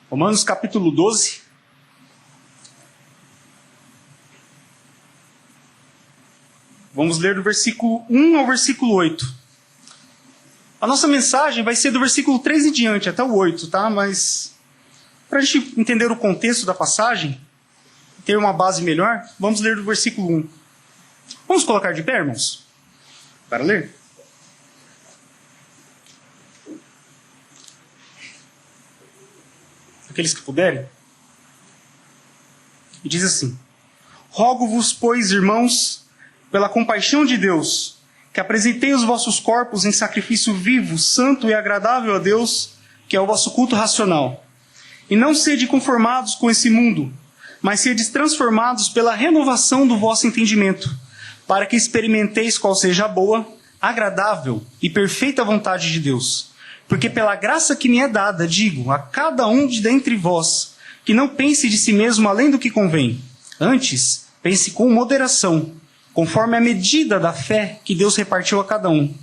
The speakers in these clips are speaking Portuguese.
Romanos capítulo 12. Vamos ler do versículo 1 ao versículo 8. A nossa mensagem vai ser do versículo 3 em diante, até o 8, tá? Mas, para a gente entender o contexto da passagem, ter uma base melhor, vamos ler do versículo 1. Vamos colocar de pé, irmãos? Para ler? Aqueles que puderem. E diz assim: Rogo-vos, pois, irmãos, pela compaixão de Deus, que apresentei os vossos corpos em sacrifício vivo, santo e agradável a Deus, que é o vosso culto racional. E não sede conformados com esse mundo, mas sedes transformados pela renovação do vosso entendimento, para que experimenteis qual seja a boa, agradável e perfeita vontade de Deus. Porque pela graça que me é dada, digo a cada um de dentre vós, que não pense de si mesmo além do que convém. Antes, pense com moderação, conforme a medida da fé que Deus repartiu a cada um.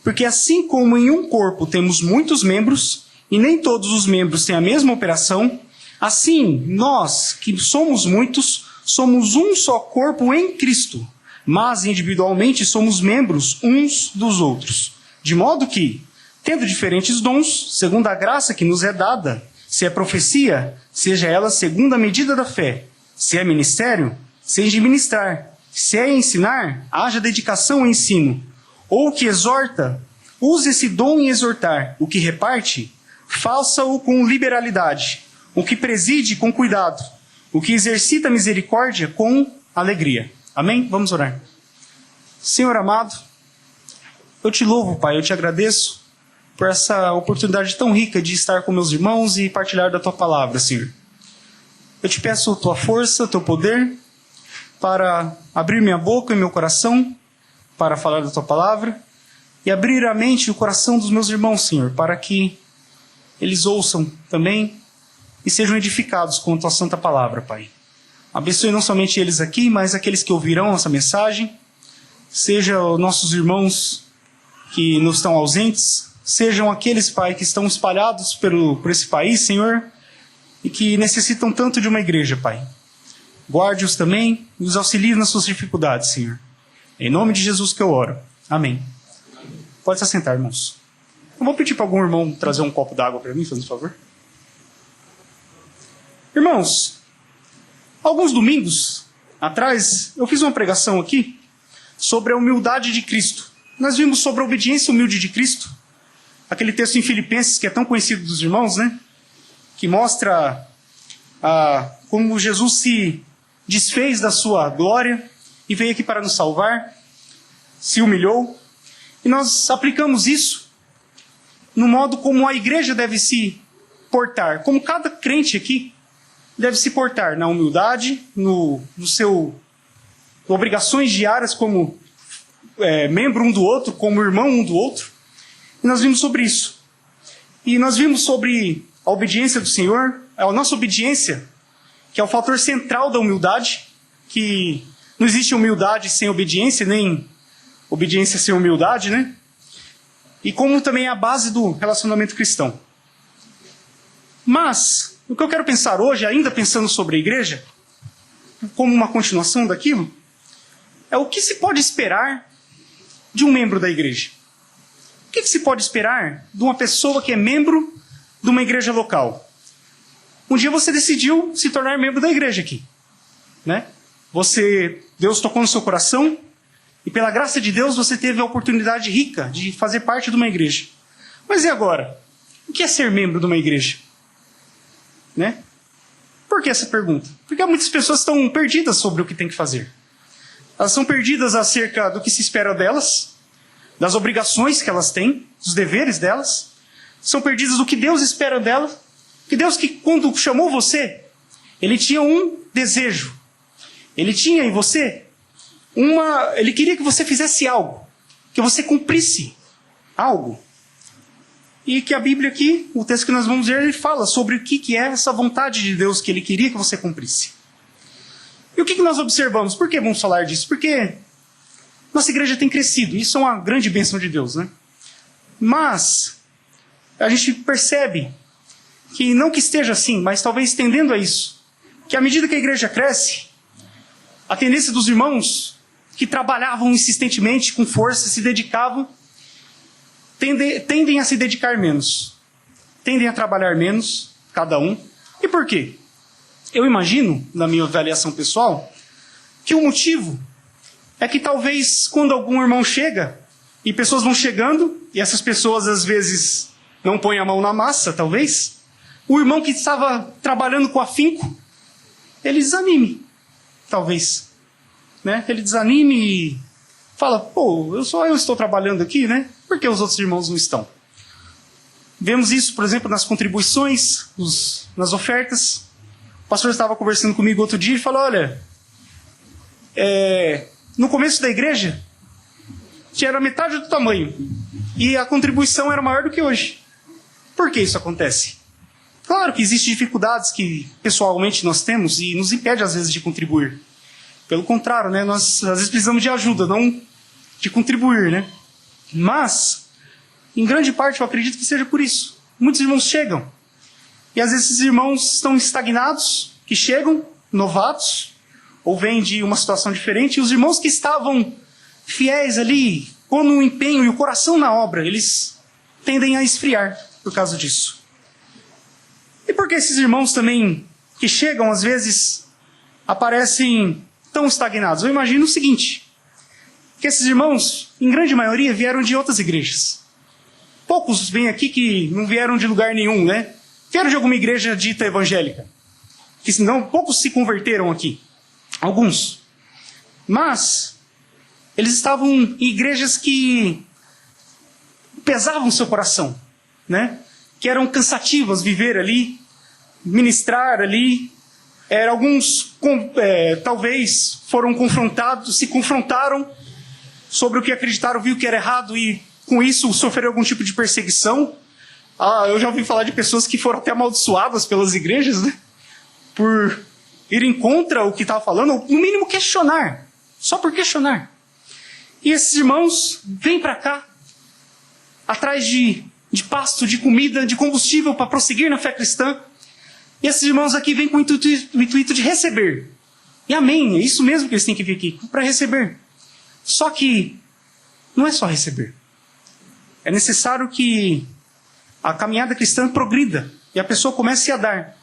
Porque assim como em um corpo temos muitos membros, e nem todos os membros têm a mesma operação, assim nós, que somos muitos, somos um só corpo em Cristo, mas individualmente somos membros uns dos outros. De modo que, tendo diferentes dons, segundo a graça que nos é dada, se é profecia, seja ela segundo a medida da fé. Se é ministério, seja ministrar. Se é ensinar, haja dedicação ao ensino. Ou o que exorta, use esse dom em exortar. O que reparte, faça-o com liberalidade. O que preside, com cuidado. O que exercita a misericórdia, com alegria. Amém? Vamos orar. Senhor amado, eu te louvo, Pai, eu te agradeço por essa oportunidade tão rica de estar com meus irmãos e partilhar da tua palavra, Senhor. Eu te peço tua força, teu poder, para abrir minha boca e meu coração para falar da tua palavra e abrir a mente e o coração dos meus irmãos, Senhor, para que eles ouçam também e sejam edificados com a tua santa palavra, Pai. Abençoe não somente eles aqui, mas aqueles que ouvirão essa mensagem, seja os nossos irmãos que não estão ausentes, sejam aqueles, Pai, que estão espalhados por esse país, Senhor, e que necessitam tanto de uma igreja, Pai. Guarde-os também e os auxilie nas suas dificuldades, Senhor. Em nome de Jesus que eu oro. Amém. Pode se assentar, irmãos. Eu vou pedir para algum irmão trazer um copo d'água para mim, fazendo favor. Irmãos, alguns domingos atrás, eu fiz uma pregação aqui sobre a humildade de Cristo. Nós vimos sobre a obediência humilde de Cristo. Aquele texto em Filipenses que é tão conhecido dos irmãos, né? Que mostra como Jesus se desfez da sua glória e veio aqui para nos salvar, se humilhou. E nós aplicamos isso no modo como a igreja deve se portar, como cada crente aqui deve se portar na humildade, no seu obrigações diárias como membro um do outro, como irmão um do outro. E nós vimos sobre isso. E nós vimos sobre a obediência do Senhor, a nossa obediência, que é o fator central da humildade, que não existe humildade sem obediência, nem obediência sem humildade, né? E como também é a base do relacionamento cristão. Mas, o que eu quero pensar hoje, ainda pensando sobre a igreja, como uma continuação daquilo, é o que se pode esperar de um membro da igreja. O que se pode esperar de uma pessoa que é membro de uma igreja local? Um dia você decidiu se tornar membro da igreja aqui, né? Deus tocou no seu coração e pela graça de Deus você teve a oportunidade rica de fazer parte de uma igreja. Mas e agora? O que é ser membro de uma igreja? Né? Por que essa pergunta? Porque muitas pessoas estão perdidas sobre o que tem que fazer. Elas são perdidas acerca do que se espera delas, das obrigações que elas têm, dos deveres delas. São perdidas do que Deus espera delas. Que Deus, que quando chamou você, Ele tinha um desejo. Ele tinha em você Ele queria que você fizesse algo. Que você cumprisse algo. E que a Bíblia aqui, o texto que nós vamos ler, ele fala sobre o que é essa vontade de Deus que Ele queria que você cumprisse. E o que nós observamos? Por que vamos falar disso? Porque nossa igreja tem crescido. Isso é uma grande bênção de Deus, né? Mas a gente percebe que não que esteja assim, mas talvez tendendo a isso, que à medida que a igreja cresce, a tendência dos irmãos que trabalhavam insistentemente, com força, se dedicavam, tendem a se dedicar menos. Tendem a trabalhar menos, cada um. E por quê? Eu imagino, na minha avaliação pessoal, que o motivo é que talvez quando algum irmão chega, e pessoas vão chegando, e essas pessoas às vezes não põem a mão na massa, talvez, o irmão que estava trabalhando com afinco, ele desanime, talvez. Né? Ele desanime e fala, pô, eu estou trabalhando aqui, né? Por que os outros irmãos não estão? Vemos isso, por exemplo, nas contribuições, nas ofertas. O pastor estava conversando comigo outro dia e falou, olha, no começo da igreja, tinha metade do tamanho, e a contribuição era maior do que hoje. Por que isso acontece? Claro que existem dificuldades que pessoalmente nós temos e nos impede às vezes de contribuir. Pelo contrário, né, nós às vezes precisamos de ajuda, não de contribuir, né? Mas, em grande parte, eu acredito que seja por isso. Muitos irmãos chegam, e às vezes esses irmãos estão estagnados, que chegam, novatos, ou vêm de uma situação diferente, e os irmãos que estavam fiéis ali, pondo um empenho e o coração na obra, eles tendem a esfriar por causa disso. E por que esses irmãos também, que chegam às vezes, aparecem tão estagnados? Eu imagino o seguinte, que esses irmãos, em grande maioria, vieram de outras igrejas. Poucos vêm aqui que não vieram de lugar nenhum, né? Vieram de alguma igreja dita evangélica. Que senão, poucos se converteram aqui. Alguns. Mas, eles estavam em igrejas que pesavam seu coração, né? Que eram cansativas viver ali, ministrar ali. Alguns talvez foram confrontados, se confrontaram sobre o que acreditaram, viu que era errado e com isso sofreram algum tipo de perseguição. Eu já ouvi falar de pessoas que foram até amaldiçoadas pelas igrejas, né? Por irem contra o que estava falando, ou no mínimo questionar, só por questionar. E esses irmãos vêm para cá, atrás de pasto, de comida, de combustível para prosseguir na fé cristã. E esses irmãos aqui vêm com o intuito de receber. E amém, é isso mesmo que eles têm que vir aqui, para receber. Só que não é só receber. É necessário que a caminhada cristã progrida e a pessoa comece a dar.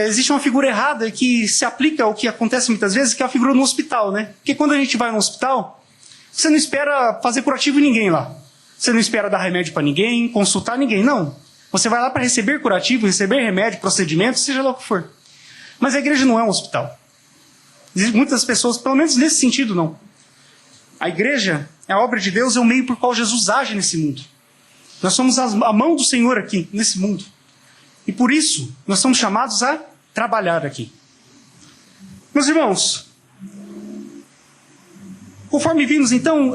Existe uma figura errada que se aplica ao que acontece muitas vezes, que é a figura no hospital, né? Porque quando a gente vai no hospital, você não espera fazer curativo em ninguém lá. Você não espera dar remédio para ninguém, consultar ninguém, não. Você vai lá para receber curativo, receber remédio, procedimento, seja lá o que for. Mas a igreja não é um hospital. Existem muitas pessoas, pelo menos nesse sentido, não. A igreja é a obra de Deus, é o meio por qual Jesus age nesse mundo. Nós somos a mão do Senhor aqui, nesse mundo. E por isso, nós somos chamados a trabalhar aqui. Meus irmãos, conforme vimos então,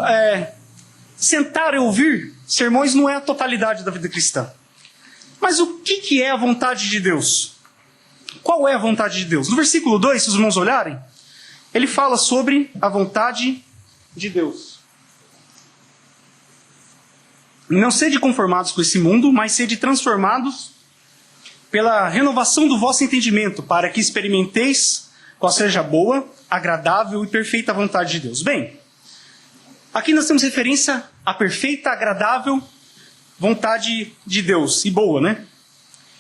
sentar e ouvir sermões não é a totalidade da vida cristã. Mas o que é a vontade de Deus? Qual é a vontade de Deus? No versículo 2, se os irmãos olharem, ele fala sobre a vontade de Deus. Não sede conformados com esse mundo, mas sede transformados pela renovação do vosso entendimento, para que experimenteis qual seja a boa, agradável e perfeita vontade de Deus. Bem, aqui nós temos referência à perfeita, agradável vontade de Deus, e boa, né?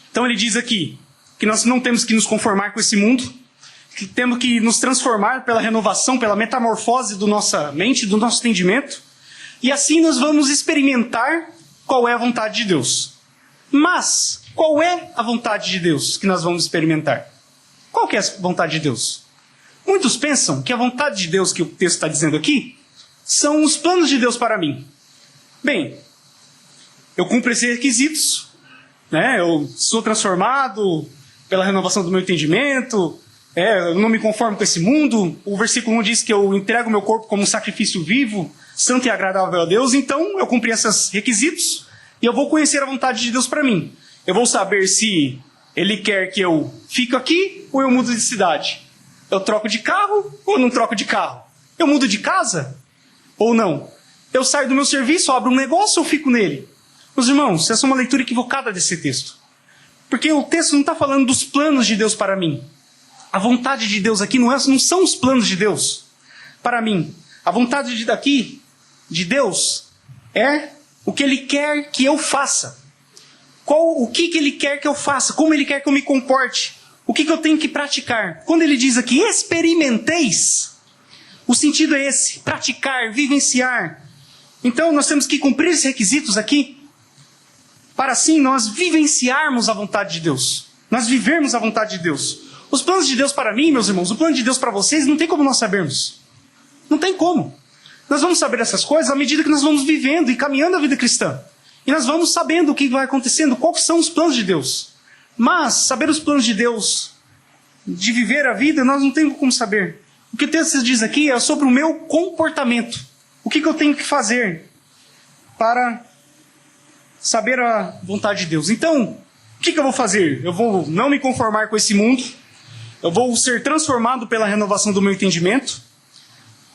Então ele diz aqui que nós não temos que nos conformar com esse mundo, que temos que nos transformar pela renovação, pela metamorfose da nossa mente, do nosso entendimento, e assim nós vamos experimentar qual é a vontade de Deus. Mas, qual é a vontade de Deus que nós vamos experimentar? Qual que é a vontade de Deus? Muitos pensam que a vontade de Deus que o texto está dizendo aqui são os planos de Deus para mim. Bem, eu cumpro esses requisitos, né? Eu sou transformado pela renovação do meu entendimento, eu não me conformo com esse mundo. O versículo 1 diz que eu entrego meu corpo como um sacrifício vivo, santo e agradável a Deus. Então, eu cumpri esses requisitos e eu vou conhecer a vontade de Deus para mim. Eu vou saber se Ele quer que eu fique aqui ou eu mudo de cidade. Eu troco de carro ou não troco de carro? Eu mudo de casa ou não? Eu saio do meu serviço, abro um negócio ou fico nele? Meus irmãos, essa é uma leitura equivocada desse texto. Porque o texto não está falando dos planos de Deus para mim. A vontade de Deus aqui não são os planos de Deus para mim. A vontade de Deus é o que Ele quer que eu faça. O que Ele quer que eu faça, como Ele quer que eu me comporte, o que eu tenho que praticar. Quando Ele diz aqui, experimenteis, o sentido é esse, praticar, vivenciar. Então nós temos que cumprir esses requisitos aqui, para assim nós vivenciarmos a vontade de Deus. Nós vivermos a vontade de Deus. Os planos de Deus para mim, meus irmãos, o plano de Deus para vocês, não tem como nós sabermos. Não tem como. Nós vamos saber essas coisas à medida que nós vamos vivendo e caminhando a vida cristã. E nós vamos sabendo o que vai acontecendo, quais são os planos de Deus. Mas saber os planos de Deus, de viver a vida, nós não temos como saber. O que o texto diz aqui é sobre o meu comportamento. O que eu tenho que fazer para saber a vontade de Deus. Então, o que eu vou fazer? Eu vou não me conformar com esse mundo. Eu vou ser transformado pela renovação do meu entendimento.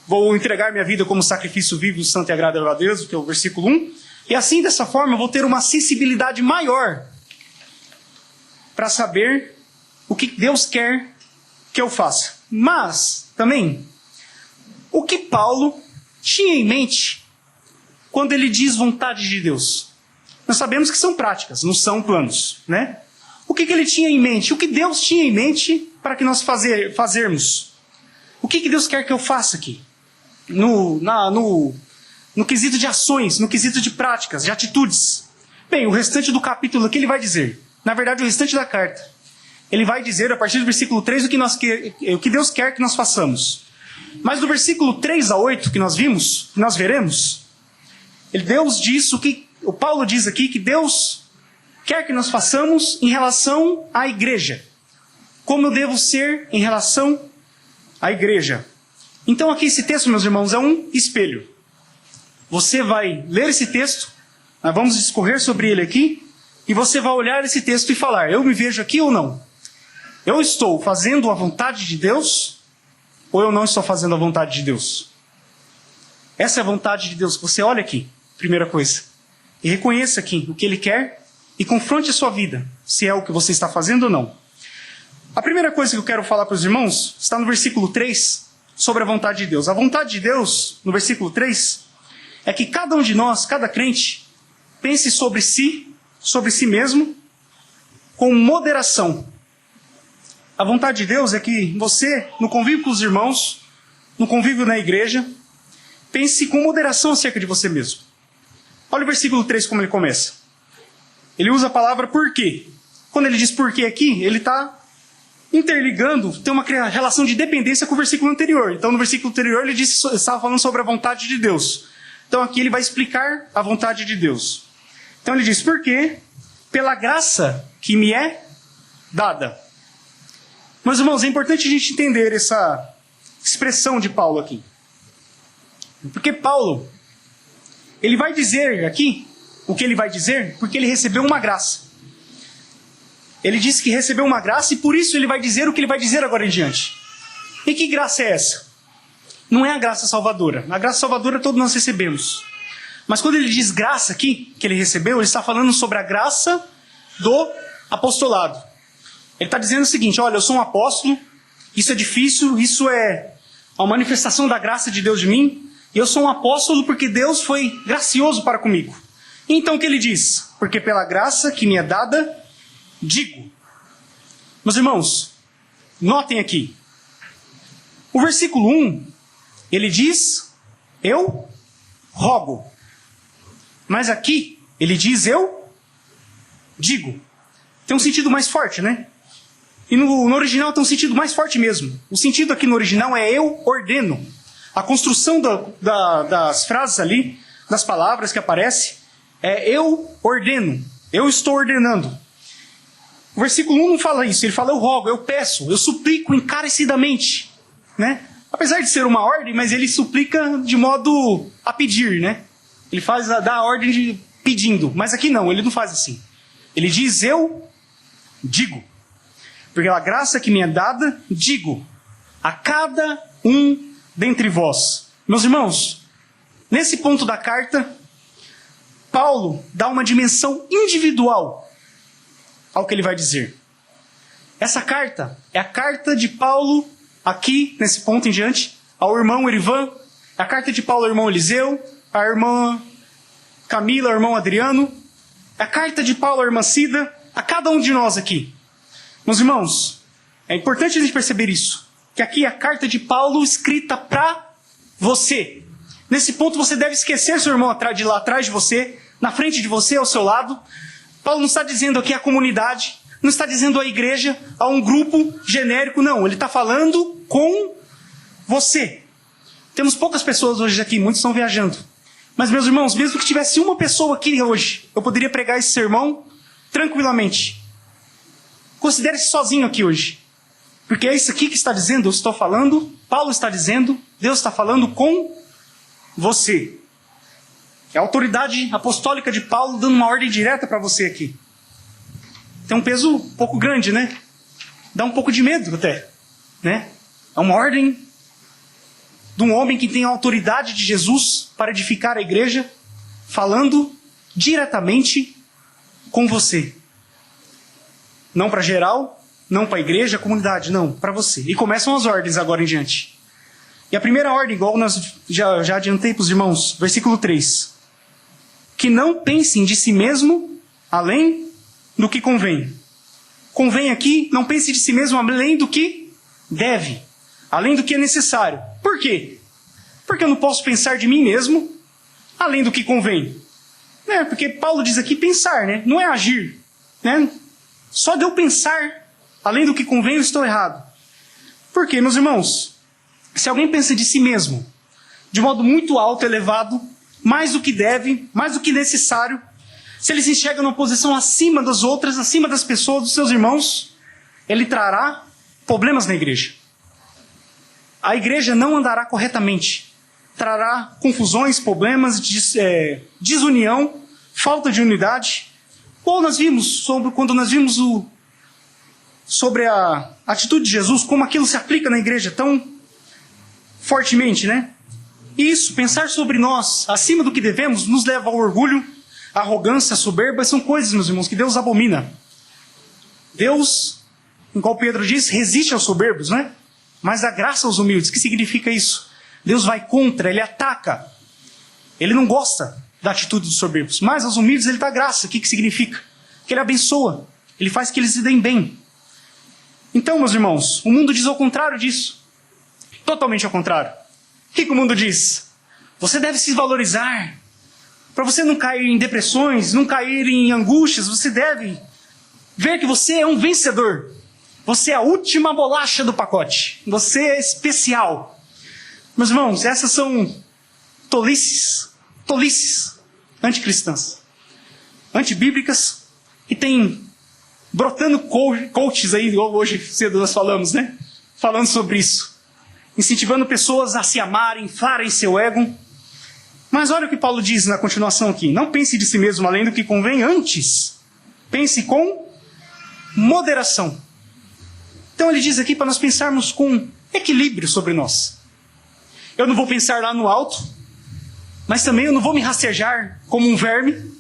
Vou entregar minha vida como sacrifício vivo, santo e agradável a Deus, que é o versículo 1. E assim, dessa forma, eu vou ter uma sensibilidade maior para saber o que Deus quer que eu faça. Mas, também, o que Paulo tinha em mente quando ele diz vontade de Deus? Nós sabemos que são práticas, não são planos, né? O que ele tinha em mente? O que Deus tinha em mente para que nós fazermos? O que Deus quer que eu faça aqui? No quesito de ações, no quesito de práticas, de atitudes. Bem, o restante do capítulo aqui ele vai dizer. Na verdade, o restante da carta. Ele vai dizer, a partir do versículo 3, o que Deus quer que nós façamos. Mas do versículo 3 a 8, que nós vimos, que nós veremos, Deus diz o Paulo diz aqui que Deus quer que nós façamos em relação à igreja. Como eu devo ser em relação à igreja. Então aqui esse texto, meus irmãos, é um espelho. Você vai ler esse texto, nós vamos discorrer sobre ele aqui, e você vai olhar esse texto e falar, eu me vejo aqui ou não? Eu estou fazendo a vontade de Deus, ou eu não estou fazendo a vontade de Deus? Essa é a vontade de Deus. Você olha aqui, primeira coisa, e reconheça aqui o que Ele quer, e confronte a sua vida, se é o que você está fazendo ou não. A primeira coisa que eu quero falar para os irmãos, está no versículo 3, sobre a vontade de Deus. A vontade de Deus, no versículo 3, é que cada um de nós, cada crente, pense sobre si mesmo, com moderação. A vontade de Deus é que você, no convívio com os irmãos, no convívio na igreja, pense com moderação acerca de você mesmo. Olha o versículo 3 como ele começa. Ele usa a palavra porquê. Quando ele diz porquê aqui, ele está interligando, tem uma relação de dependência com o versículo anterior. Então no versículo anterior ele estava falando sobre a vontade de Deus. Então aqui ele vai explicar a vontade de Deus. Então ele diz, porque pela graça que me é dada. Meus irmãos, é importante a gente entender essa expressão de Paulo aqui. Porque Paulo, ele vai dizer aqui, o que ele vai dizer, porque ele recebeu uma graça. Ele disse que recebeu uma graça e por isso ele vai dizer o que ele vai dizer agora em diante. E que graça é essa? Não é a graça salvadora. A graça salvadora todos nós recebemos. Mas quando ele diz graça aqui, que ele recebeu, ele está falando sobre a graça do apostolado. Ele está dizendo o seguinte, olha, eu sou um apóstolo, isso é difícil, isso é uma manifestação da graça de Deus de mim, e eu sou um apóstolo porque Deus foi gracioso para comigo. Então o que ele diz? Porque pela graça que me é dada, digo. Meus irmãos, notem aqui. O versículo 1, ele diz, eu rogo. Mas aqui, ele diz, eu digo. Tem um sentido mais forte, né? E no original tem um sentido mais forte mesmo. O sentido aqui no original é eu ordeno. A construção das frases ali, das palavras que aparecem, é eu ordeno. Eu estou ordenando. O versículo 1 não fala isso. Ele fala eu rogo, eu peço, eu suplico encarecidamente. Né? Apesar de ser uma ordem, mas ele suplica de modo a pedir, né? Ele dá a ordem de pedindo. Mas aqui não, ele não faz assim. Ele diz eu digo. Porque a graça que me é dada, digo, a cada um dentre vós. Meus irmãos, nesse ponto da carta, Paulo dá uma dimensão individual ao que ele vai dizer. Essa carta é a carta de Paulo, aqui, nesse ponto em diante, ao irmão Erivan, a carta de Paulo ao irmão Eliseu, à irmã Camila, ao irmão Adriano, a carta de Paulo à irmã Cida, a cada um de nós aqui. Meus irmãos, é importante a gente perceber isso, que aqui é a carta de Paulo escrita para você. Nesse ponto você deve esquecer seu irmão de lá atrás de você, na frente de você, ao seu lado. Paulo não está dizendo aqui a comunidade, não está dizendo a igreja, a um grupo genérico, não. Ele está falando com você. Temos poucas pessoas hoje aqui, muitos estão viajando. Mas, meus irmãos, mesmo que tivesse uma pessoa aqui hoje, eu poderia pregar esse sermão tranquilamente. Considere-se sozinho aqui hoje. Porque é isso aqui que está dizendo, eu estou falando, Paulo está dizendo, Deus está falando com você. É a autoridade apostólica de Paulo dando uma ordem direta para você aqui. Tem um peso um pouco grande, né? Dá um pouco de medo até, né? É uma ordem de um homem que tem a autoridade de Jesus para edificar a igreja, falando diretamente com você. Não para geral, não para a igreja, a comunidade, não, para você. E começam as ordens agora em diante. E a primeira ordem, igual nós já adiantei para os irmãos, versículo 3. Que não pensem de si mesmo além do que convém. Convém aqui, não pense de si mesmo além do que deve, além do que é necessário. Por quê? Porque eu não posso pensar de mim mesmo além do que convém. Porque Paulo diz aqui pensar, né? Não é agir. Né? Só de eu pensar além do que convém, eu estou errado. Por quê, meus irmãos? Se alguém pensa de si mesmo de modo muito alto, elevado, mais do que deve, mais do que necessário, se ele se enxerga numa posição acima das outras, acima das pessoas, dos seus irmãos, ele trará problemas na igreja. A igreja não andará corretamente. Trará confusões, problemas, desunião, falta de unidade. Ou nós vimos, quando nós vimos sobre a atitude de Jesus, como aquilo se aplica na igreja tão fortemente, né? Isso, pensar sobre nós, acima do que devemos, nos leva ao orgulho, à arrogância, à soberba. São coisas, meus irmãos, que Deus abomina. Deus, igual Pedro diz, resiste aos soberbos, né? Mas dá graça aos humildes. O que significa isso? Deus vai contra, Ele ataca. Ele não gosta da atitude dos soberbos. Mas aos humildes Ele dá graça. O que significa? Que Ele abençoa. Ele faz que eles se deem bem. Então, meus irmãos, o mundo diz ao contrário disso. Totalmente ao contrário. O que o mundo diz? Você deve se valorizar. Para você não cair em depressões, não cair em angústias, você deve ver que você é um vencedor. Você é a última bolacha do pacote. Você é especial. Meus irmãos, essas são tolices anticristãs, antibíblicas, e tem brotando coaches aí, hoje cedo nós falamos, né? Falando sobre isso. Incentivando pessoas a se amarem, inflarem seu ego. Mas olha o que Paulo diz na continuação aqui. Não pense de si mesmo além do que convém, antes pense com moderação. Então ele diz aqui para nós pensarmos com equilíbrio sobre nós. Eu não vou pensar lá no alto, mas também eu não vou me rastejar como um verme,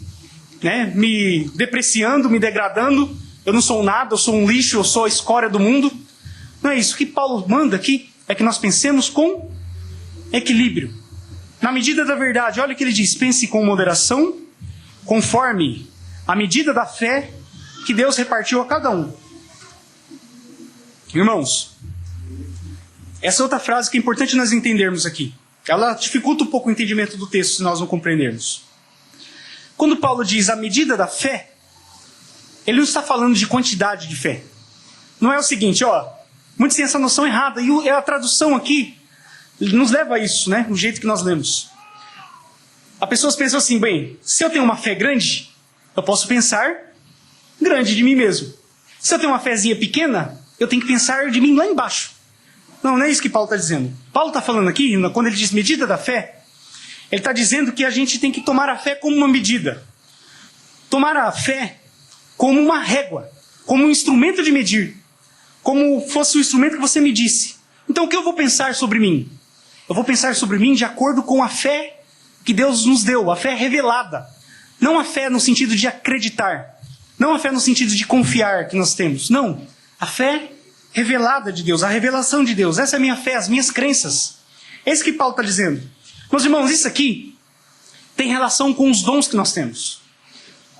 né? Me depreciando, me degradando. Eu não sou nada, eu sou um lixo, eu sou a escória do mundo. Não é isso. O que Paulo manda aqui é que nós pensemos com equilíbrio. Na medida da verdade, olha o que ele diz. Pense com moderação, conforme a medida da fé que Deus repartiu a cada um. Irmãos, essa outra frase que é importante nós entendermos aqui. Ela dificulta um pouco o entendimento do texto se nós não compreendermos. Quando Paulo diz a medida da fé, ele não está falando de quantidade de fé. Não é o seguinte, muitos têm essa noção errada. E a tradução aqui nos leva a isso, né? O jeito que nós lemos. As pessoas pensam assim, bem, se eu tenho uma fé grande, eu posso pensar grande de mim mesmo. Se eu tenho uma fezinha pequena, eu tenho que pensar de mim lá embaixo. Não é isso que Paulo está dizendo. Paulo está falando aqui, quando ele diz medida da fé, ele está dizendo que a gente tem que tomar a fé como uma medida. Tomar a fé como uma régua, como um instrumento de medir. Como fosse o instrumento que você medisse. Então o que eu vou pensar sobre mim? Eu vou pensar sobre mim de acordo com a fé que Deus nos deu, a fé revelada. Não a fé no sentido de acreditar, Não a fé no sentido de confiar que nós temos. Não. A fé revelada de Deus, a revelação de Deus. Essa é a minha fé, as minhas crenças. É isso que Paulo está dizendo. Meus irmãos, isso aqui tem relação com os dons que nós temos.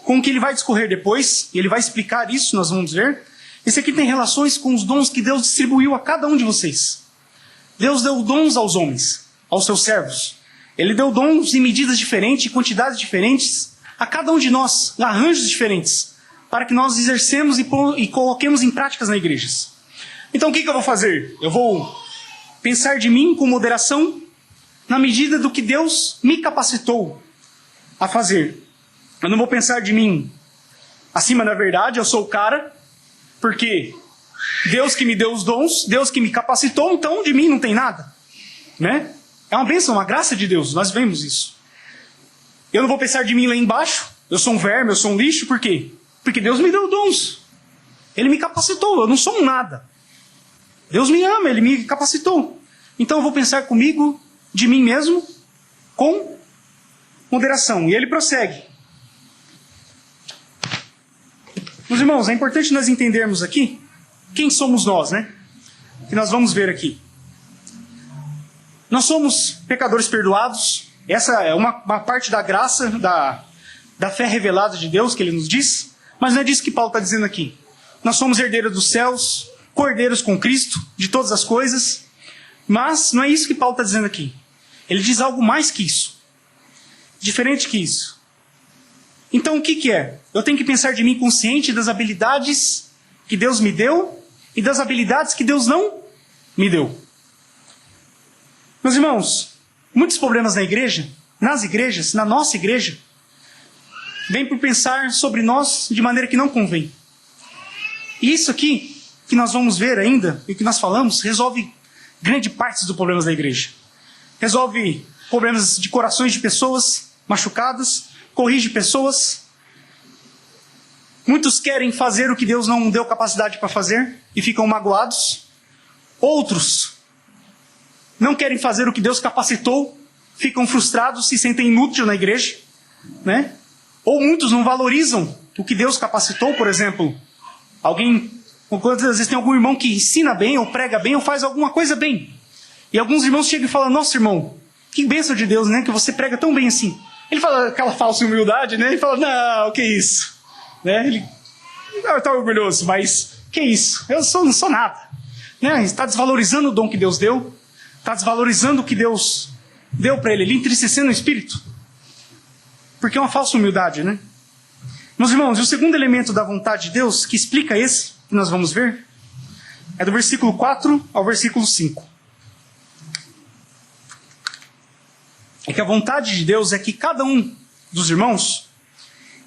Com o que ele vai discorrer depois, e ele vai explicar isso, nós vamos ver. Esse aqui tem relações com os dons que Deus distribuiu a cada um de vocês. Deus deu dons aos homens, aos seus servos. Ele deu dons em medidas diferentes, quantidades diferentes, a cada um de nós, arranjos diferentes, para que nós exercemos e coloquemos em práticas na igreja. Então o que eu vou fazer? Eu vou pensar de mim com moderação, na medida do que Deus me capacitou a fazer. Eu não vou pensar de mim acima da verdade, eu sou o cara, porque Deus que me deu os dons, Deus que me capacitou, então de mim não tem nada. Né? É uma bênção, uma graça de Deus, nós vemos isso. Eu não vou pensar de mim lá embaixo, eu sou um verme, eu sou um lixo, por quê? Porque Deus me deu dons. Ele me capacitou, eu não sou um nada. Deus me ama, Ele me capacitou. Então eu vou pensar comigo, de mim mesmo, com moderação. E ele prossegue. Meus irmãos, é importante nós entendermos aqui quem somos nós, né? Que nós vamos ver aqui. Nós somos pecadores perdoados. Essa é uma parte da graça, da fé revelada de Deus que Ele nos diz. Mas não é disso que Paulo está dizendo aqui. Nós somos herdeiros dos céus, cordeiros com Cristo, de todas as coisas. Mas não é isso que Paulo está dizendo aqui. Ele diz algo mais que isso. Diferente que isso. Então o que é? Eu tenho que pensar de mim consciente das habilidades que Deus me deu e das habilidades que Deus não me deu. Meus irmãos, muitos problemas na igreja, nas igrejas, na nossa igreja, vêm por pensar sobre nós de maneira que não convém. E isso aqui, que nós vamos ver ainda, e que nós falamos, resolve grande parte dos problemas da igreja. Resolve problemas de corações de pessoas machucadas, corrige pessoas. Muitos querem fazer o que Deus não deu capacidade para fazer e ficam magoados. Outros não querem fazer o que Deus capacitou, ficam frustrados, se sentem inúteis na igreja, né? Ou muitos não valorizam o que Deus capacitou, por exemplo. Às vezes tem algum irmão que ensina bem, ou prega bem, ou faz alguma coisa bem. E alguns irmãos chegam e falam, nossa irmão, que bênção de Deus, né? Que você prega tão bem assim. Ele fala aquela falsa humildade, né? Ele fala, não, que isso? Né? Ele está orgulhoso, mas que isso? Eu não sou nada. Né? Está desvalorizando o dom que Deus deu. Está desvalorizando o que Deus deu para ele. Ele entristecendo o espírito. Porque é uma falsa humildade, né? Meus irmãos, e o segundo elemento da vontade de Deus, que explica esse, que nós vamos ver, é do versículo 4 ao versículo 5. É que a vontade de Deus é que cada um dos irmãos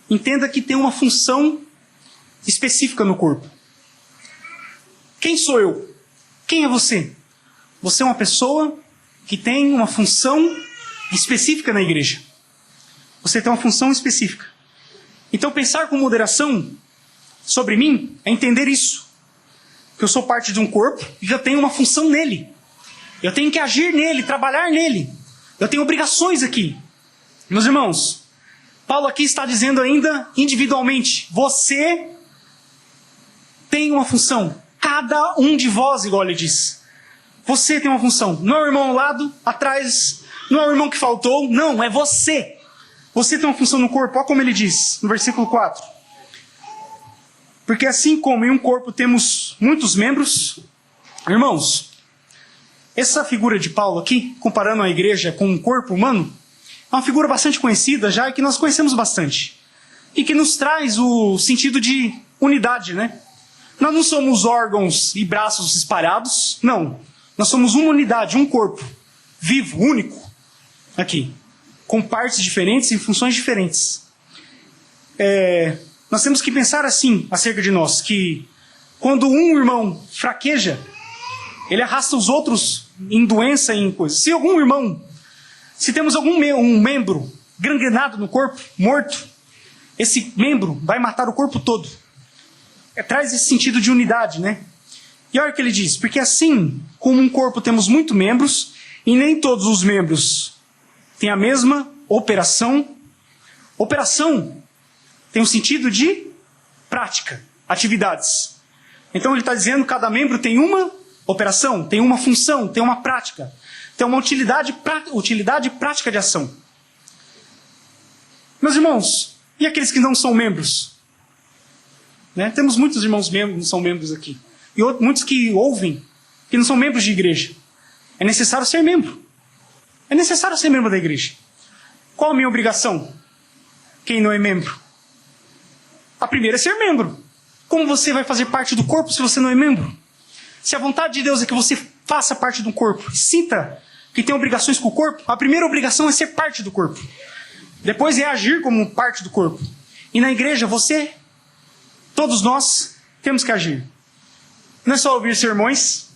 entenda que tem uma função específica no corpo. Quem sou eu? Quem é você? Você é uma pessoa que tem uma função específica na igreja. Você tem uma função específica. Então pensar com moderação sobre mim é entender isso. Que eu sou parte de um corpo e eu tenho uma função nele. Eu tenho que agir nele, trabalhar nele. Eu tenho obrigações aqui. Meus irmãos, Paulo aqui está dizendo ainda individualmente, você tem uma função. Cada um de vós, igual ele diz. Você tem uma função. Não é o irmão ao lado, atrás, não é o irmão que faltou, não, é você. Você tem uma função no corpo, olha como ele diz, no versículo 4. Porque assim como em um corpo temos muitos membros, irmãos, essa figura de Paulo aqui, comparando a igreja com um corpo humano, é uma figura bastante conhecida já e que nós conhecemos bastante. E que nos traz o sentido de unidade, né? Nós não somos órgãos e braços espalhados, não. Nós somos uma unidade, um corpo, vivo, único, aqui. Com partes diferentes e funções diferentes. Nós temos que pensar assim acerca de nós, que quando um irmão fraqueja, ele arrasta os outros em doença e em coisas. Se temos algum membro gangrenado no corpo, morto, esse membro vai matar o corpo todo. Traz esse sentido de unidade, né? E olha o que ele diz, porque assim como um corpo temos muitos membros, e nem todos os membros têm a mesma operação. Operação tem um sentido de prática, atividades. Então ele está dizendo que cada membro tem uma operação, tem uma função, tem uma prática, tem uma utilidade prática de ação. Meus irmãos, e aqueles que não são membros? Né? Temos muitos irmãos membros que não são membros aqui. E muitos que ouvem, que não são membros de igreja. É necessário ser membro. É necessário ser membro da igreja. Qual a minha obrigação? Quem não é membro? A primeira é ser membro. Como você vai fazer parte do corpo se você não é membro? Se a vontade de Deus é que você faça parte do corpo, sinta que tem obrigações com o corpo, a primeira obrigação é ser parte do corpo. Depois é agir como parte do corpo. E na igreja, todos nós, temos que agir. Não é só ouvir sermões.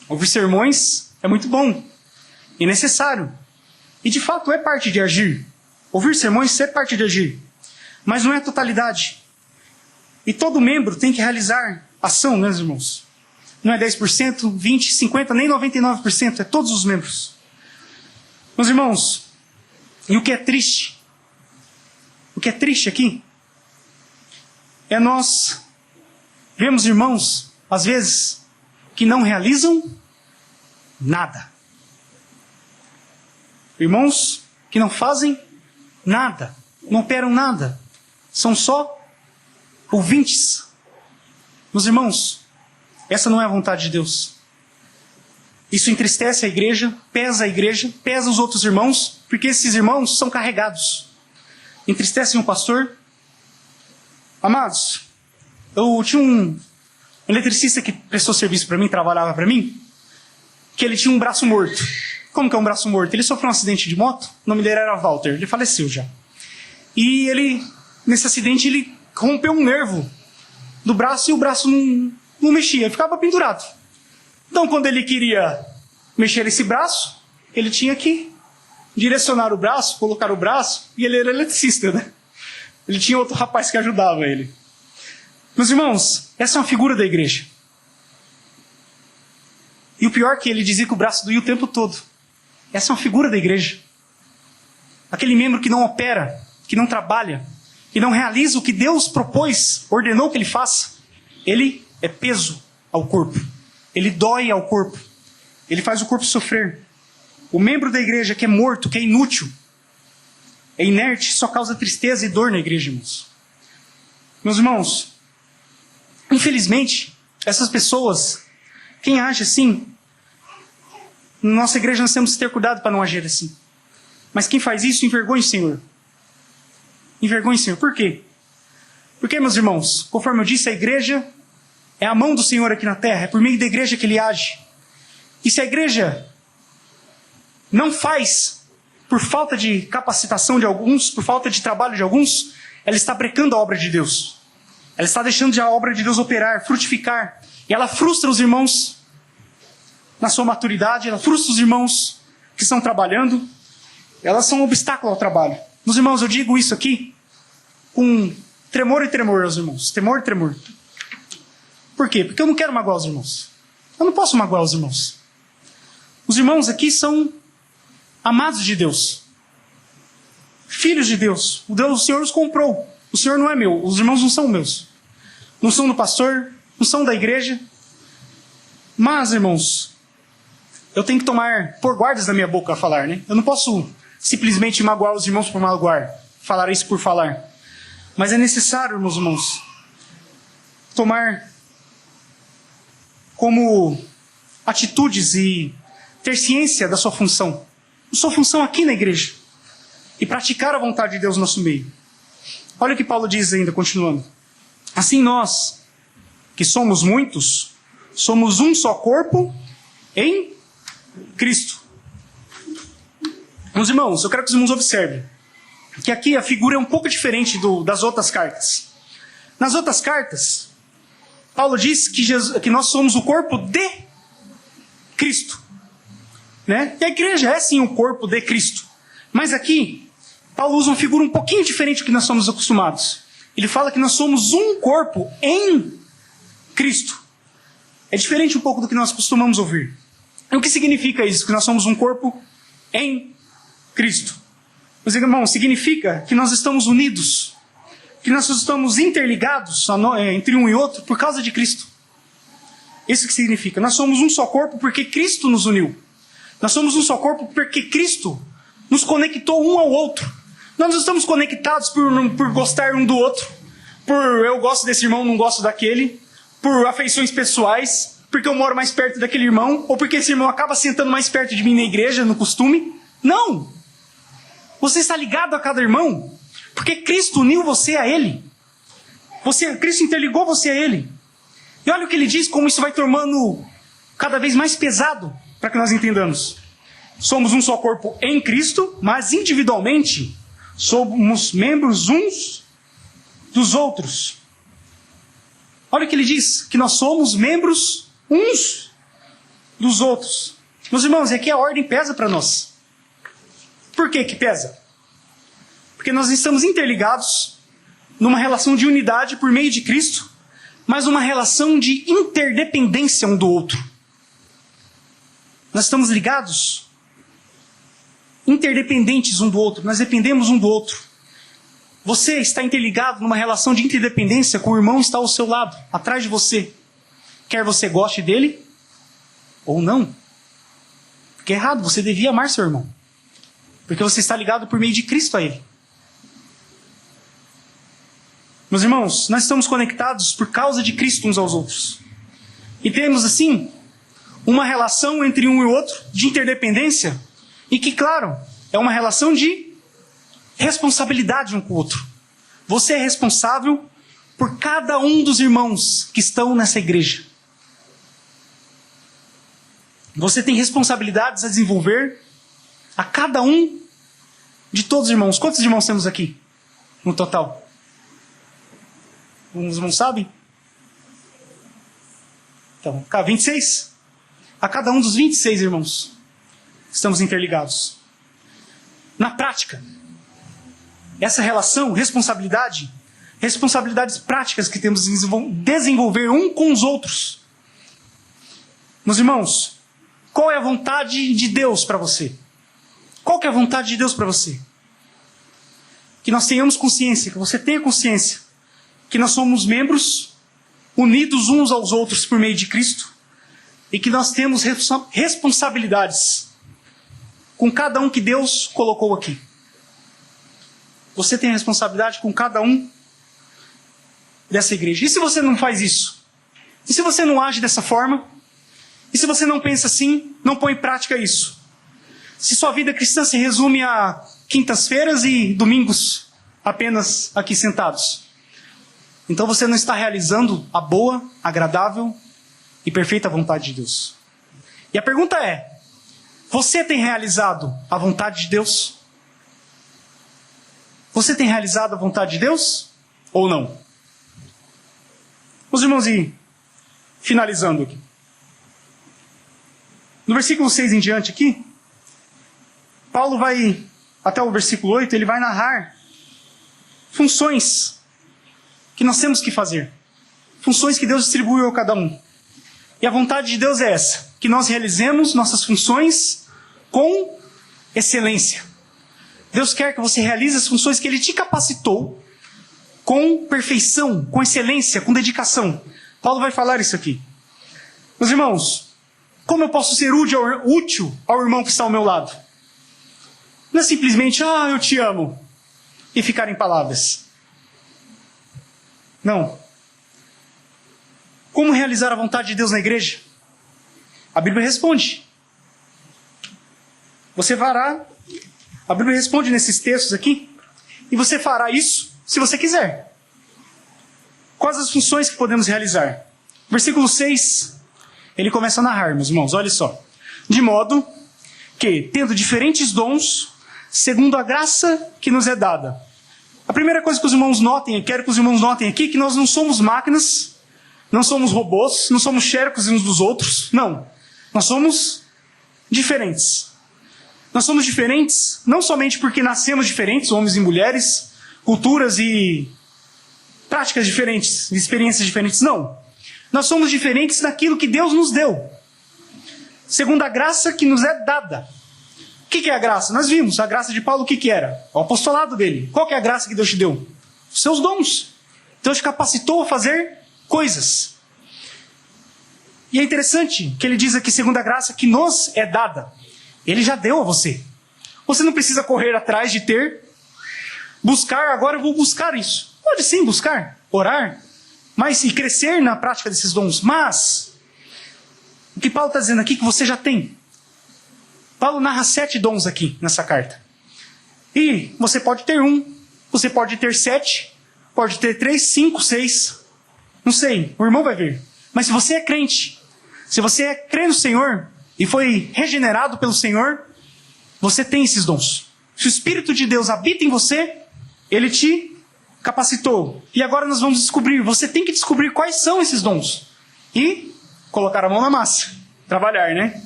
Ouvir sermões é muito bom e necessário. E de fato é parte de agir. Ouvir sermões é parte de agir. Mas não é a totalidade. E todo membro tem que realizar ação, meus irmãos. Não é 10%, 20%, 50%, nem 99%. É todos os membros. Meus irmãos, e o que é triste? O que é triste aqui é nós vemos irmãos, às vezes, que não realizam nada. Irmãos que não fazem nada, não operam nada. São só ouvintes. Meus irmãos, essa não é a vontade de Deus. Isso entristece a igreja, pesa os outros irmãos, porque esses irmãos são carregados. Entristecem o pastor. Amados, eu tinha um eletricista que prestou serviço para mim, trabalhava para mim, que ele tinha um braço morto. Como que é um braço morto? Ele sofreu um acidente de moto, o nome dele era Walter, ele faleceu já. E nesse acidente, ele rompeu um nervo do braço e o braço não mexia, ele ficava pendurado. Então, quando ele queria mexer esse braço, ele tinha que direcionar o braço, colocar o braço, e ele era eletricista, né? Ele tinha outro rapaz que ajudava ele. Meus irmãos, essa é uma figura da igreja. E o pior é que ele dizia que o braço doía o tempo todo. Essa é uma figura da igreja. Aquele membro que não opera, que não trabalha, que não realiza o que Deus propôs, ordenou que ele faça, ele é peso ao corpo. Ele dói ao corpo. Ele faz o corpo sofrer. O membro da igreja que é morto, que é inútil, é inerte, só causa tristeza e dor na igreja, irmãos. Meus irmãos, infelizmente, essas pessoas, quem age assim, na nossa igreja nós temos que ter cuidado para não agir assim. Mas quem faz isso, envergonha o Senhor. Envergonha o Senhor. Por quê? Porque, meus irmãos, conforme eu disse, a igreja é a mão do Senhor aqui na terra, é por meio da igreja que Ele age. E se a igreja não faz, por falta de capacitação de alguns, por falta de trabalho de alguns, ela está brecando a obra de Deus. Ela está deixando a obra de Deus operar, frutificar. E ela frustra os irmãos na sua maturidade, ela frustra os irmãos que estão trabalhando. Elas são um obstáculo ao trabalho. Meus irmãos, eu digo isso aqui com tremor e tremor, meus irmãos. Temor e tremor. Por quê? Porque eu não quero magoar os irmãos. Eu não posso magoar os irmãos. Os irmãos aqui são amados de Deus. Filhos de Deus. O Senhor os comprou. O Senhor não é meu. Os irmãos não são meus. Não são do pastor. Não são da igreja. Mas, irmãos, eu tenho que pôr guardas na minha boca a falar, né? Eu não posso simplesmente magoar os irmãos por magoar. Falar isso por falar. Mas é necessário, meus irmãos, tomar como atitudes e ter ciência da sua função. Sua função aqui na igreja. E praticar a vontade de Deus no nosso meio. Olha o que Paulo diz ainda, continuando. Assim nós, que somos muitos, somos um só corpo em Cristo. Meus irmãos, eu quero que os irmãos observem que aqui a figura é um pouco diferente das outras cartas. Nas outras cartas, Paulo diz que nós somos o corpo de Cristo. Né? E a igreja é sim o corpo de Cristo. Mas aqui, Paulo usa uma figura um pouquinho diferente do que nós somos acostumados. Ele fala que nós somos um corpo em Cristo. É diferente um pouco do que nós costumamos ouvir. E o que significa isso? Que nós somos um corpo em Cristo. Meus irmãos, significa que nós estamos unidos. que nós estamos interligados entre um e outro por causa de Cristo. Isso que significa. Nós somos um só corpo porque Cristo nos uniu. Nós somos um só corpo porque Cristo nos conectou um ao outro. Nós não estamos conectados por gostar um do outro, por eu gosto desse irmão, não gosto daquele, por afeições pessoais, porque eu moro mais perto daquele irmão, ou porque esse irmão acaba sentando mais perto de mim na igreja, no costume. Não! Você está ligado a cada irmão porque Cristo uniu você a Ele. Cristo interligou você a Ele. E olha o que ele diz, como isso vai tornando cada vez mais pesado, para que nós entendamos. Somos um só corpo em Cristo, mas individualmente somos membros uns dos outros. Olha o que ele diz, que nós somos membros uns dos outros. Meus irmãos, e aqui a ordem pesa para nós. Por que que pesa? Porque nós estamos interligados numa relação de unidade por meio de Cristo, mas uma relação de interdependência um do outro. Nós estamos ligados, interdependentes um do outro, nós dependemos um do outro. Você está interligado numa relação de interdependência com o irmão que está ao seu lado, atrás de você. Quer você goste dele ou não. Porque é errado, você devia amar seu irmão. Porque você está ligado por meio de Cristo a ele. Meus irmãos, nós estamos conectados por causa de Cristo uns aos outros. E temos, assim, uma relação entre um e outro de interdependência e que, claro, é uma relação de responsabilidade um com o outro. Você é responsável por cada um dos irmãos que estão nessa igreja. Você tem responsabilidades a desenvolver a cada um de todos os irmãos. Quantos irmãos temos aqui no total? Os irmãos sabem? Então, 26? A cada um dos 26 irmãos estamos interligados. Na prática, essa relação, responsabilidades práticas que temos que desenvolver um com os outros. Meus irmãos, qual é a vontade de Deus para você? Qual que é a vontade de Deus para você? Que nós tenhamos consciência, que você tenha consciência, que nós somos membros unidos uns aos outros por meio de Cristo e que nós temos responsabilidades com cada um que Deus colocou aqui. Você tem responsabilidade com cada um dessa igreja. E se você não faz isso? E se você não age dessa forma? E se você não pensa assim, não põe em prática isso? Se sua vida cristã se resume a quintas-feiras e domingos apenas aqui sentados, então você não está realizando a boa, agradável e perfeita vontade de Deus. E a pergunta é, você tem realizado a vontade de Deus? Você tem realizado a vontade de Deus? Ou não? Meus irmãos, e finalizando aqui. No versículo 6 em diante aqui, Paulo vai, até o versículo 8, ele vai narrar funções que nós temos que fazer. Funções que Deus distribuiu a cada um. E a vontade de Deus é essa, que nós realizemos nossas funções com excelência. Deus quer que você realize as funções que Ele te capacitou com perfeição, com excelência, com dedicação. Paulo vai falar isso aqui. Meus irmãos, como eu posso ser útil ao irmão que está ao meu lado? Não é simplesmente, eu te amo, e ficar em palavras. Não. Como realizar a vontade de Deus na igreja? A Bíblia responde. Você fará, a Bíblia responde nesses textos aqui, e você fará isso se você quiser. Quais as funções que podemos realizar? Versículo 6, ele começa a narrar, meus irmãos, olha só. De modo que, tendo diferentes dons, segundo a graça que nos é dada. A primeira coisa que os irmãos notem, quero que os irmãos notem aqui, que nós não somos máquinas, não somos robôs, não somos xerox uns dos outros, não. Nós somos diferentes. Nós somos diferentes não somente porque nascemos diferentes, homens e mulheres, culturas e práticas diferentes, experiências diferentes, não. Nós somos diferentes naquilo que Deus nos deu, segundo a graça que nos é dada. O que é a graça? Nós vimos a graça de Paulo, o que era? O apostolado dele. Qual que é a graça que Deus te deu? Os seus dons. Deus te capacitou a fazer coisas. E é interessante que ele diz aqui, segundo a graça, que nos é dada. Ele já deu a você. Você não precisa correr atrás de ter, buscar, agora eu vou buscar isso. Pode sim buscar, orar, mas e crescer na prática desses dons. Mas, o que Paulo está dizendo aqui é que você já tem. Paulo narra 7 dons aqui nessa carta. E você pode ter 1, você pode ter 7, pode ter 3, 5, 6. Não sei, o irmão vai ver. Mas se você é crente, se você crê no Senhor e foi regenerado pelo Senhor, você tem esses dons. Se o Espírito de Deus habita em você, ele te capacitou. E agora nós vamos descobrir, você tem que descobrir quais são esses dons. E colocar a mão na massa. Trabalhar, né?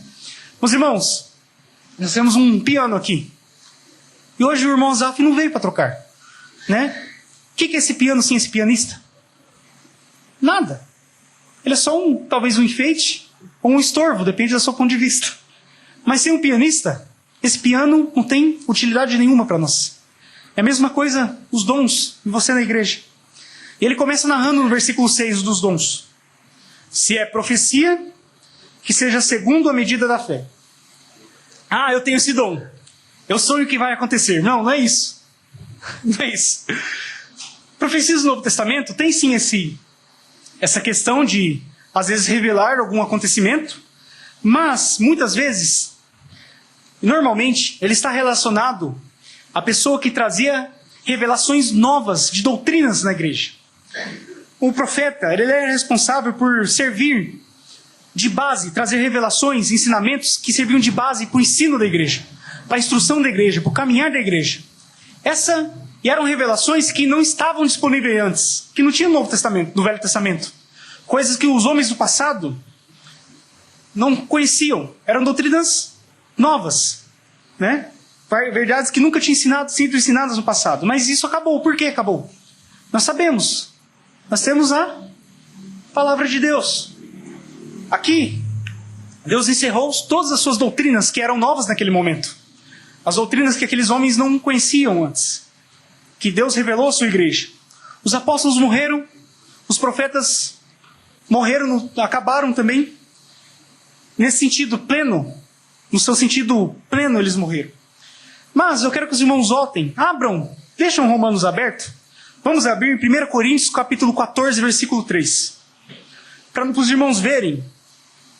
Meus irmãos, nós temos um piano aqui. E hoje o irmão Zaf não veio para trocar. Né? O que é esse piano sem esse pianista? Nada. Ele é só talvez um enfeite ou um estorvo, depende do seu ponto de vista. Mas sem um pianista, esse piano não tem utilidade nenhuma para nós. É a mesma coisa os dons de você na igreja. E ele começa narrando no versículo 6 dos dons. Se é profecia, que seja segundo a medida da fé. Ah, eu tenho esse dom. Eu sonho que vai acontecer. Não, não é isso. Não é isso. Profecias do Novo Testamento tem sim essa questão de, às vezes, revelar algum acontecimento, mas, muitas vezes, normalmente, ele está relacionado à pessoa que trazia revelações novas de doutrinas na igreja. O profeta, ele é responsável por servir de base, trazer revelações, ensinamentos que serviam de base para o ensino da igreja, para a instrução da igreja, para o caminhar da igreja. E eram revelações que não estavam disponíveis antes, que não tinha no Novo Testamento, no Velho Testamento. Coisas que os homens do passado não conheciam. Eram doutrinas novas, né? Verdades que nunca tinham sido ensinadas no passado. Mas isso acabou. Por que acabou? Nós sabemos. Nós temos a palavra de Deus. Aqui, Deus encerrou todas as suas doutrinas que eram novas naquele momento. As doutrinas que aqueles homens não conheciam antes. Que Deus revelou à sua igreja. Os apóstolos morreram, os profetas morreram, acabaram também. Nesse sentido pleno, no seu sentido pleno eles morreram. Mas eu quero que os irmãos abram, deixam Romanos aberto. Vamos abrir 1 Coríntios capítulo 14, versículo 3. Para os irmãos verem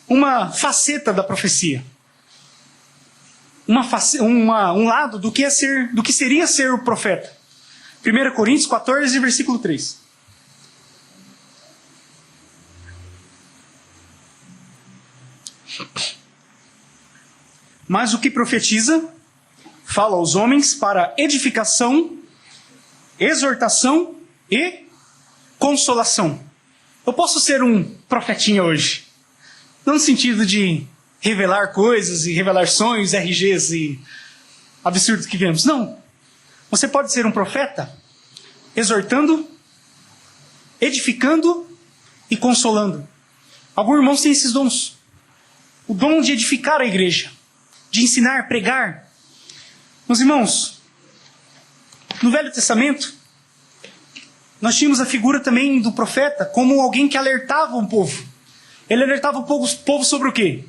uma faceta da profecia. Um lado do que seria ser o profeta. 1 Coríntios 14, versículo 3. Mas o que profetiza, fala aos homens para edificação, exortação e consolação. Eu posso ser um profetinha hoje. Não no sentido de revelar coisas e revelar sonhos, RGs e absurdos que vemos. Não. Você pode ser um profeta exortando, edificando e consolando. Alguns irmãos têm esses dons. O dom de edificar a igreja, de ensinar, pregar. Meus irmãos, no Velho Testamento, nós tínhamos a figura também do profeta como alguém que alertava o povo. Ele alertava o povo sobre o quê?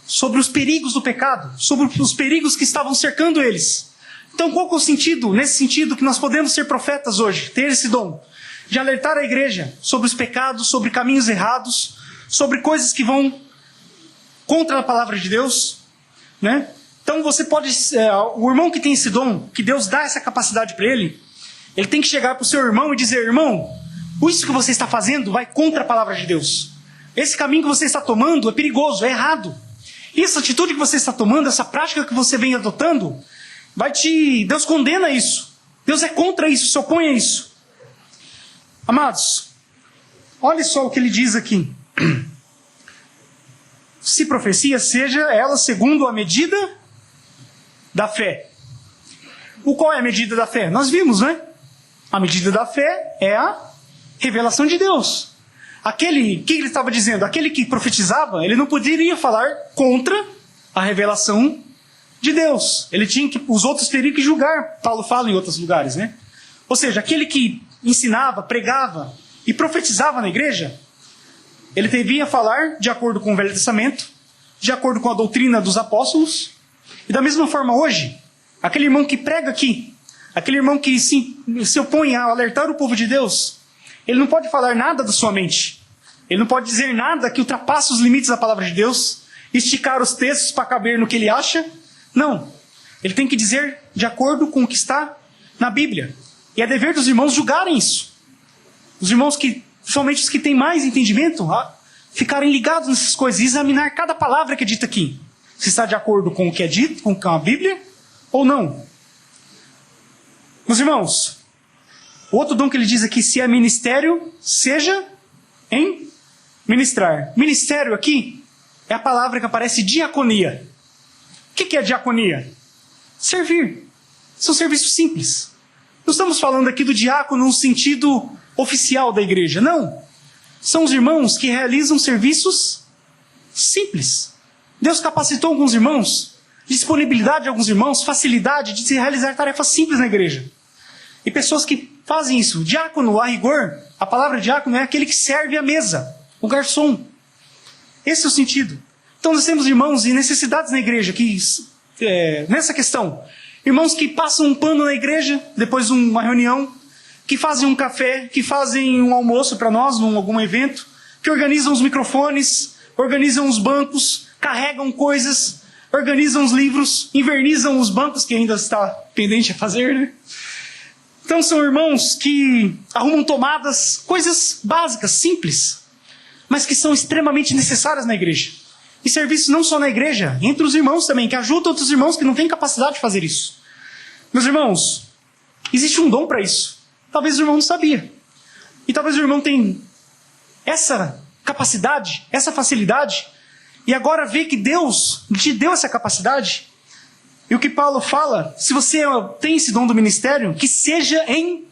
Sobre os perigos do pecado, sobre os perigos que estavam cercando eles. Então qual que é o sentido, nesse sentido, que nós podemos ser profetas hoje, ter esse dom, de alertar a igreja sobre os pecados, sobre caminhos errados, sobre coisas que vão contra a palavra de Deus, né? Então você pode, o irmão que tem esse dom, que Deus dá essa capacidade para ele tem que chegar para o seu irmão e dizer: irmão, isso que você está fazendo vai contra a palavra de Deus. Esse caminho que você está tomando é perigoso, é errado. Essa atitude que você está tomando, essa prática que você vem adotando, Deus condena isso. Deus é contra isso, se opõe a isso. Amados, olha só o que ele diz aqui. Se profecia, seja ela segundo a medida da fé. Qual é a medida da fé? Nós vimos, né? A medida da fé é a revelação de Deus. O que ele estava dizendo? Aquele que profetizava, ele não poderia falar contra a revelação de Deus. Os outros teriam que julgar. Paulo fala em outros lugares, né? Ou seja, aquele que ensinava, pregava e profetizava na igreja, ele devia falar de acordo com o Velho Testamento, de acordo com a doutrina dos apóstolos. E da mesma forma hoje, aquele irmão que prega aqui, aquele irmão que se opõe a alertar o povo de Deus, ele não pode falar nada da sua mente. Ele não pode dizer nada que ultrapasse os limites da palavra de Deus, esticar os textos para caber no que ele acha. Não. Ele tem que dizer de acordo com o que está na Bíblia. E é dever dos irmãos julgarem isso. Os irmãos que, somente os que têm mais entendimento, ficarem ligados nessas coisas e examinar cada palavra que é dita aqui. Se está de acordo com o que é dito, com a Bíblia, ou não. Meus irmãos, o outro dom que ele diz aqui, se é ministério, seja em ministrar. Ministério aqui é a palavra que aparece diaconia. O que é diaconia? Servir. São serviços simples. Não estamos falando aqui do diácono no sentido oficial da igreja. Não. São os irmãos que realizam serviços simples. Deus capacitou alguns irmãos, disponibilidade de alguns irmãos, facilidade de se realizar tarefas simples na igreja. E pessoas que fazem isso. Diácono, a rigor, a palavra diácono é aquele que serve a mesa, o garçom. Esse é o sentido. Então nós temos irmãos e necessidades na igreja, que nessa questão, irmãos que passam um pano na igreja, depois de uma reunião, que fazem um café, que fazem um almoço para nós, num algum evento, que organizam os microfones, organizam os bancos, carregam coisas, organizam os livros, invernizam os bancos, que ainda está pendente a fazer, né? Então são irmãos que arrumam tomadas, coisas básicas, simples, mas que são extremamente necessárias na igreja. E serviços não só na igreja, entre os irmãos também, que ajudam outros irmãos que não têm capacidade de fazer isso. Meus irmãos, existe um dom para isso. Talvez o irmão não sabia. E talvez o irmão tenha essa capacidade, essa facilidade, e agora vê que Deus te deu essa capacidade. E o que Paulo fala, se você tem esse dom do ministério, que seja em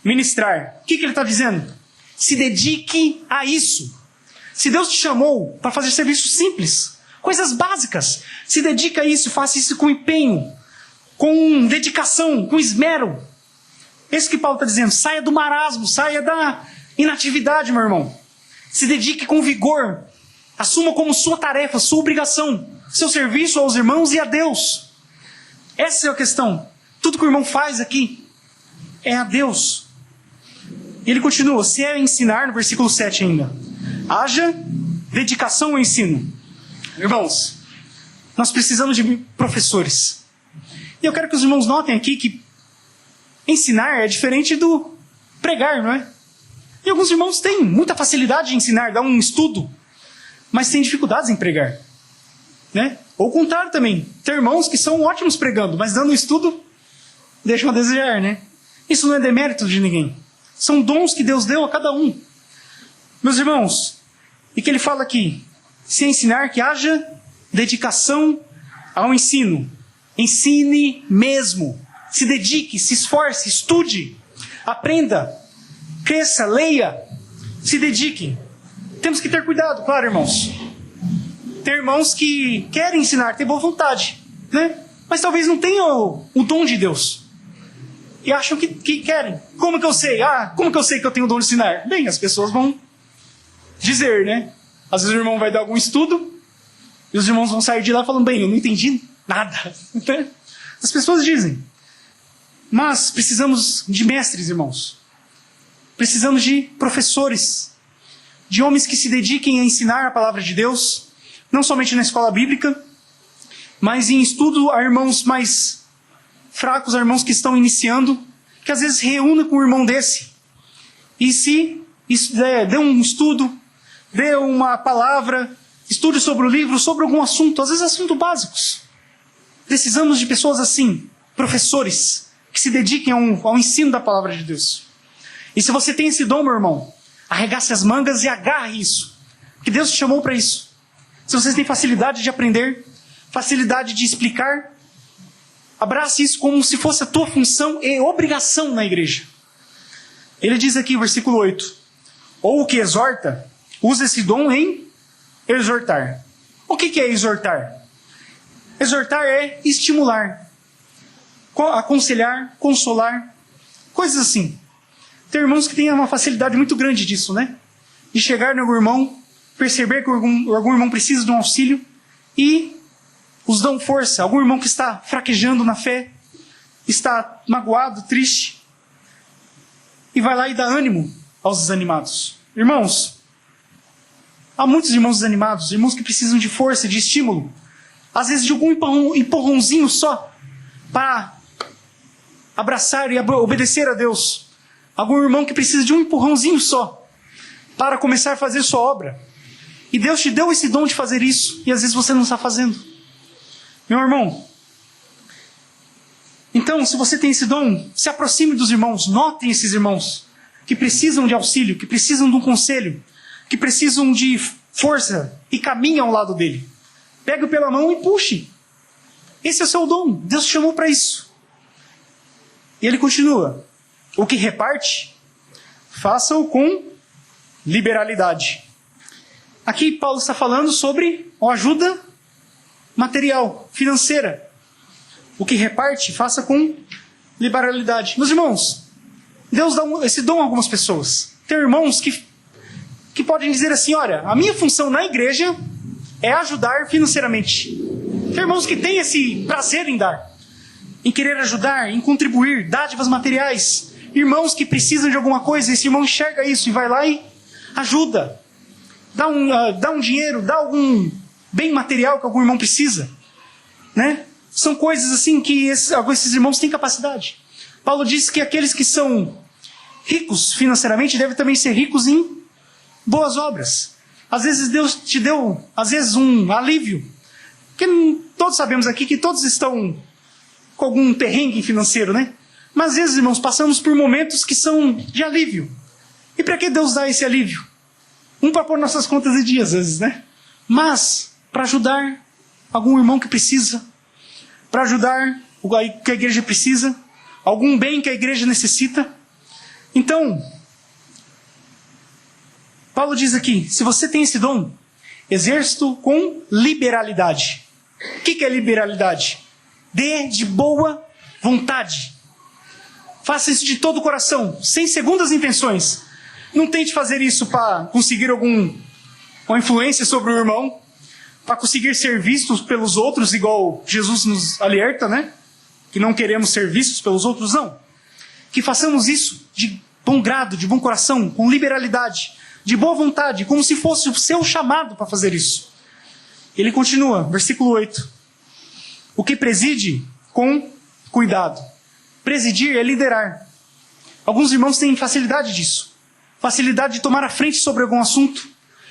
ministrar. O que ele está dizendo? Se dedique a isso. Se Deus te chamou para fazer serviços simples, coisas básicas, se dedique a isso, faça isso com empenho, com dedicação, com esmero. Esse que Paulo está dizendo, saia do marasmo, saia da inatividade, meu irmão. Se dedique com vigor, assuma como sua tarefa, sua obrigação, seu serviço aos irmãos e a Deus. Essa é a questão. Tudo que o irmão faz aqui é a Deus. E ele continua, se é ensinar, no versículo 7 ainda, haja dedicação ao ensino. Irmãos, nós precisamos de professores. E eu quero que os irmãos notem aqui que ensinar é diferente do pregar, não é? E alguns irmãos têm muita facilidade de ensinar, dar um estudo, mas têm dificuldades em pregar, né? Ou o contrário também, ter irmãos que são ótimos pregando, mas dando um estudo, deixam a desejar, né? Isso não é demérito de ninguém. São dons que Deus deu a cada um. Meus irmãos, e que ele fala aqui, se ensinar, que haja dedicação ao ensino. Ensine mesmo. Se dedique, se esforce, estude, aprenda, cresça, leia, se dedique. Temos que ter cuidado, claro, irmãos. Tem irmãos que querem ensinar, têm boa vontade, né? Mas talvez não tenham o dom de Deus. E acham que querem. Como que eu sei? Como que eu sei que eu tenho o dom de ensinar? Bem, as pessoas vão dizer, né? Às vezes o irmão vai dar algum estudo e os irmãos vão sair de lá falando, bem, eu não entendi nada. As pessoas dizem. Mas precisamos de mestres, irmãos. Precisamos de professores, de homens que se dediquem a ensinar a palavra de Deus, não somente na escola bíblica, mas em estudo a irmãos mais fracos, a irmãos que estão iniciando, que às vezes reúna com um irmão desse. E se dê um estudo, dê uma palavra, estude sobre o livro, sobre algum assunto, às vezes assuntos básicos. Precisamos de pessoas assim, professores, que se dediquem ao ensino da palavra de Deus. E se você tem esse dom, meu irmão, arregace as mangas e agarre isso. Que Deus te chamou para isso. Se vocês têm facilidade de aprender, facilidade de explicar, abrace isso como se fosse a tua função e obrigação na igreja. Ele diz aqui, versículo 8, ou o que exorta, usa esse dom em exortar. O que é exortar? Exortar é estimular, aconselhar, consolar, coisas assim. Tem irmãos que têm uma facilidade muito grande disso, né? De chegar no algum irmão, perceber que algum irmão precisa de um auxílio e os dão força. Algum irmão que está fraquejando na fé, está magoado, triste, e vai lá e dá ânimo aos desanimados. Irmãos, há muitos irmãos desanimados, irmãos que precisam de força, de estímulo, às vezes de algum empurrãozinho só, para abraçar e obedecer a Deus. Algum irmão que precisa de um empurrãozinho só, para começar a fazer sua obra. E Deus te deu esse dom de fazer isso, e às vezes você não está fazendo. Meu irmão, então, se você tem esse dom, se aproxime dos irmãos, notem esses irmãos que precisam de auxílio, que precisam de um conselho, que precisam de força e caminhe ao lado dele. Pegue-o pela mão e puxe. Esse é o seu dom, Deus te chamou para isso. E ele continua, o que reparte, faça-o com liberalidade. Aqui Paulo está falando sobre a ajuda material, financeira. O que reparte, faça com liberalidade. Meus irmãos, Deus dá esse dom a algumas pessoas. Tem irmãos que podem dizer assim, olha, a minha função na igreja é ajudar financeiramente. Tem irmãos que têm esse prazer em dar, em querer ajudar, em contribuir, dádivas materiais. Irmãos que precisam de alguma coisa, esse irmão enxerga isso e vai lá e ajuda. Dá um dinheiro, dá algum bem material que algum irmão precisa. Né? São coisas assim que esses irmãos têm capacidade. Paulo diz que aqueles que são ricos financeiramente devem também ser ricos em boas obras. Às vezes Deus te deu, um alívio. Porque todos sabemos aqui que todos estão com algum perrengue financeiro, né? Mas às vezes, irmãos, passamos por momentos que são de alívio. E para que Deus dá esse alívio? Para pôr nossas contas em dia, às vezes, né? Mas para ajudar algum irmão que precisa, para ajudar o que a igreja precisa, algum bem que a igreja necessita. Então, Paulo diz aqui, se você tem esse dom, exerça-o com liberalidade. O que é liberalidade? Dê de boa vontade. Faça isso de todo o coração, sem segundas intenções. Não tente fazer isso para conseguir uma influência sobre o irmão, para conseguir ser vistos pelos outros, igual Jesus nos alerta, né? Que não queremos ser vistos pelos outros, não. Que façamos isso de bom grado, de bom coração, com liberalidade, de boa vontade, como se fosse o seu chamado para fazer isso. Ele continua, versículo 8. O que preside com cuidado. Presidir é liderar. Alguns irmãos têm facilidade disso. Facilidade de tomar a frente sobre algum assunto,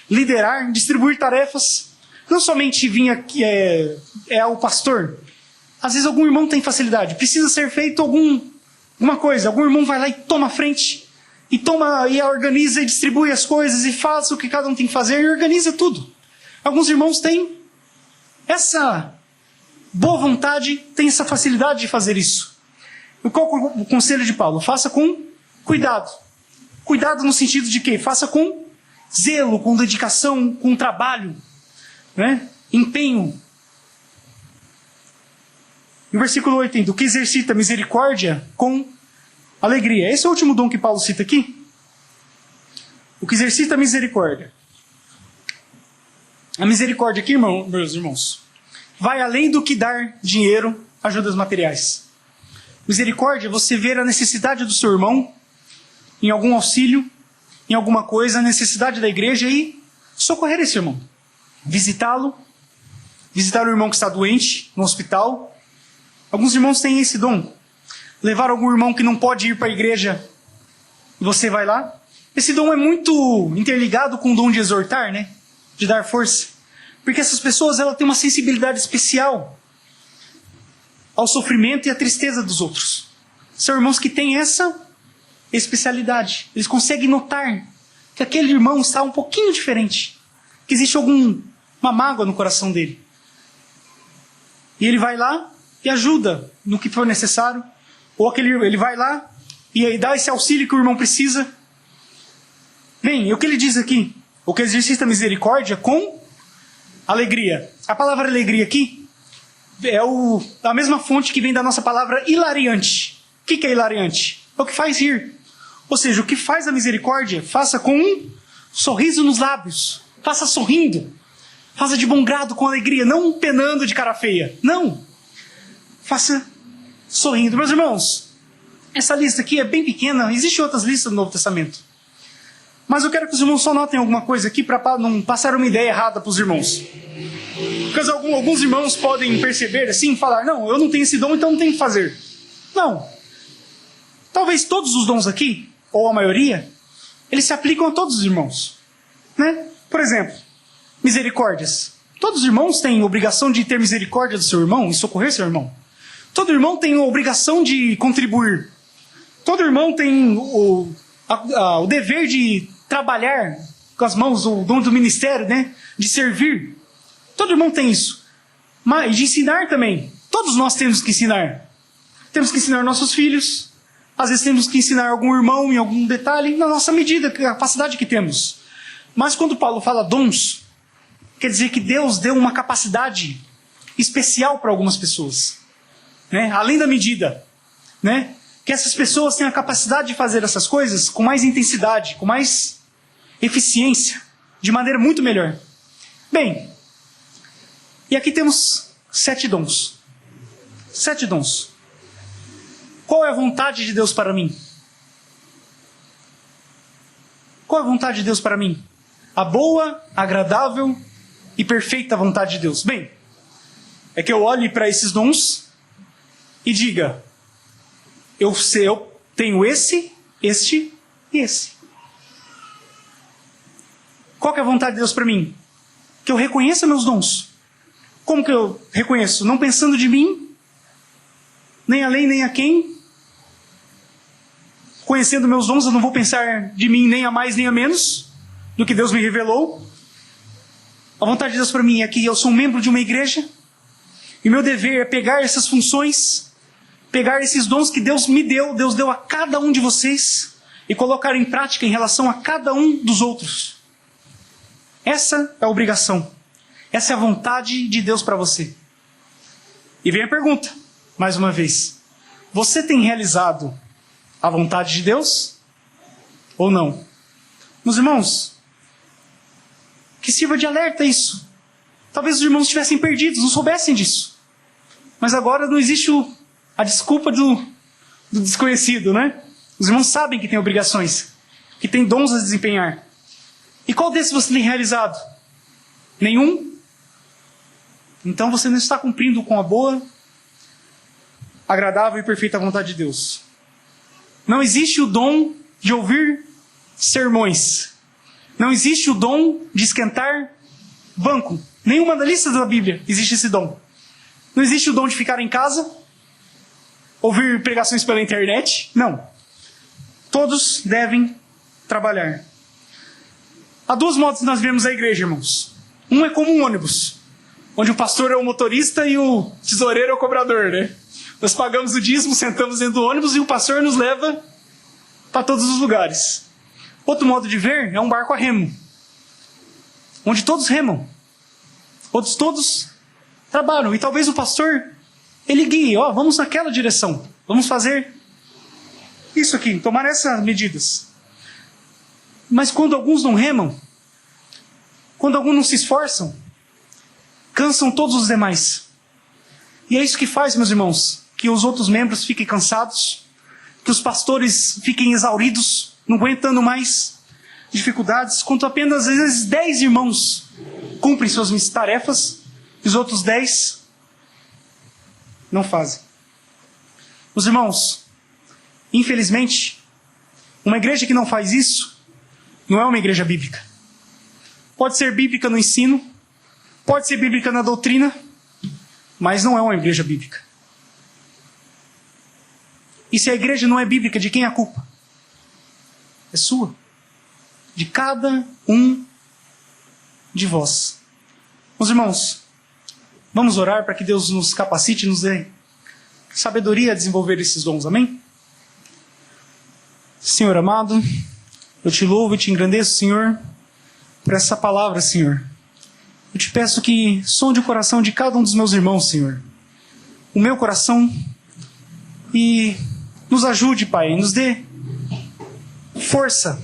liderar, distribuir tarefas. Não somente vir aqui ao pastor. Às vezes algum irmão tem facilidade. Precisa ser feito alguma coisa. Algum irmão vai lá e toma a frente. E organiza e distribui as coisas. E faz o que cada um tem que fazer. E organiza tudo. Alguns irmãos têm essa boa vontade. Têm essa facilidade de fazer isso. E qual é o conselho de Paulo? Faça com cuidado. Cuidado no sentido de quê? Faça com zelo, com dedicação, com trabalho. Né? Empenho. E o versículo 8, o que exercita misericórdia com alegria. Esse é o último dom que Paulo cita aqui. O que exercita misericórdia. A misericórdia aqui, meus irmãos, vai além do que dar dinheiro, ajudas materiais. Misericórdia é você ver a necessidade do seu irmão, em algum auxílio, em alguma coisa, a necessidade da igreja e socorrer esse irmão. Visitá-lo, visitar o irmão que está doente no hospital. Alguns irmãos têm esse dom. Levar algum irmão que não pode ir para a igreja e você vai lá. Esse dom é muito interligado com o dom de exortar, né? De dar força. Porque essas pessoas têm uma sensibilidade especial ao sofrimento e à tristeza dos outros. São irmãos que têm essa especialidade. Eles conseguem notar que aquele irmão está um pouquinho diferente. Que existe uma mágoa no coração dele. E ele vai lá e ajuda no que for necessário. Ou ele vai lá e dá esse auxílio que o irmão precisa. Bem, o que ele diz aqui? O que exercita misericórdia com alegria. A palavra alegria aqui é a mesma fonte que vem da nossa palavra hilariante. O que é hilariante? É o que faz rir. Ou seja, o que faz a misericórdia, faça com um sorriso nos lábios. Faça sorrindo. Faça de bom grado, com alegria, não penando de cara feia. Não. Faça sorrindo. Meus irmãos, essa lista aqui é bem pequena. Existem outras listas no Novo Testamento. Mas eu quero que os irmãos só notem alguma coisa aqui para não passar uma ideia errada para os irmãos. Porque alguns irmãos podem perceber assim, falar, não, eu não tenho esse dom, então não tenho que fazer. Não. Talvez todos os dons aqui, ou a maioria, eles se aplicam a todos os irmãos. Né? Por exemplo, misericórdias. Todos os irmãos têm obrigação de ter misericórdia do seu irmão e socorrer seu irmão. Todo irmão tem a obrigação de contribuir. Todo irmão tem o dever de trabalhar com as mãos, o dom do ministério, né? De servir. Todo irmão tem isso. Mas de ensinar também. Todos nós temos que ensinar. Temos que ensinar nossos filhos. Às vezes temos que ensinar algum irmão em algum detalhe, na nossa medida, a capacidade que temos. Mas quando Paulo fala dons, quer dizer que Deus deu uma capacidade especial para algumas pessoas. Né? Além da medida. Né? Que essas pessoas tenham a capacidade de fazer essas coisas com mais intensidade, com mais eficiência, de maneira muito melhor. Bem, e aqui temos 7 dons. 7 dons. Qual é a vontade de Deus para mim? Qual é a vontade de Deus para mim? A boa, agradável e perfeita vontade de Deus. Bem, é que eu olhe para esses dons e diga, eu tenho esse, este e esse. Qual que é a vontade de Deus para mim? Que eu reconheça meus dons. Como que eu reconheço? Não pensando de mim, nem além nem a quem. Conhecendo meus dons, eu não vou pensar de mim nem a mais nem a menos do que Deus me revelou. A vontade de Deus para mim é que eu sou um membro de uma igreja e meu dever é pegar essas funções, pegar esses dons que Deus me deu, Deus deu a cada um de vocês e colocar em prática em relação a cada um dos outros. Essa é a obrigação. Essa é a vontade de Deus para você. E vem a pergunta, mais uma vez. Você tem realizado a vontade de Deus? Ou não? Meus irmãos, que sirva de alerta isso. Talvez os irmãos estivessem perdidos, não soubessem disso. Mas agora não existe a desculpa do desconhecido, né? Os irmãos sabem que têm obrigações, que têm dons a desempenhar. E qual desses você tem realizado? Nenhum? Então você não está cumprindo com a boa, agradável e perfeita vontade de Deus. Não existe o dom de ouvir sermões. Não existe o dom de esquentar banco. Nenhuma da lista da Bíblia existe esse dom. Não existe o dom de ficar em casa, ouvir pregações pela internet. Não. Todos devem trabalhar. Há 2 modos que nós vemos a igreja, irmãos. Um é como um ônibus, onde o pastor é o motorista e o tesoureiro é o cobrador, né? Nós pagamos o dízimo, sentamos dentro do ônibus e o pastor nos leva para todos os lugares. Outro modo de ver é um barco a remo, onde todos remam, onde todos trabalham. E talvez o pastor, ele guie, vamos naquela direção, vamos fazer isso aqui, tomar essas medidas. Mas quando alguns não remam, quando alguns não se esforçam, cansam todos os demais. E é isso que faz, meus irmãos, que os outros membros fiquem cansados, que os pastores fiquem exauridos, não aguentando mais dificuldades, quando apenas às vezes 10 irmãos cumprem suas tarefas e os outros 10 não fazem. Meus irmãos, infelizmente, uma igreja que não faz isso não é uma igreja bíblica. Pode ser bíblica no ensino, pode ser bíblica na doutrina, mas não é uma igreja bíblica. E se a igreja não é bíblica, de quem é a culpa? É sua. De cada um de vós. Meus irmãos, vamos orar para que Deus nos capacite e nos dê sabedoria a desenvolver esses dons, amém? Senhor amado, eu te louvo e te engrandeço, Senhor, por essa palavra, Senhor. Eu te peço que sonde o coração de cada um dos meus irmãos, Senhor. O meu coração. E nos ajude, Pai. Nos dê força,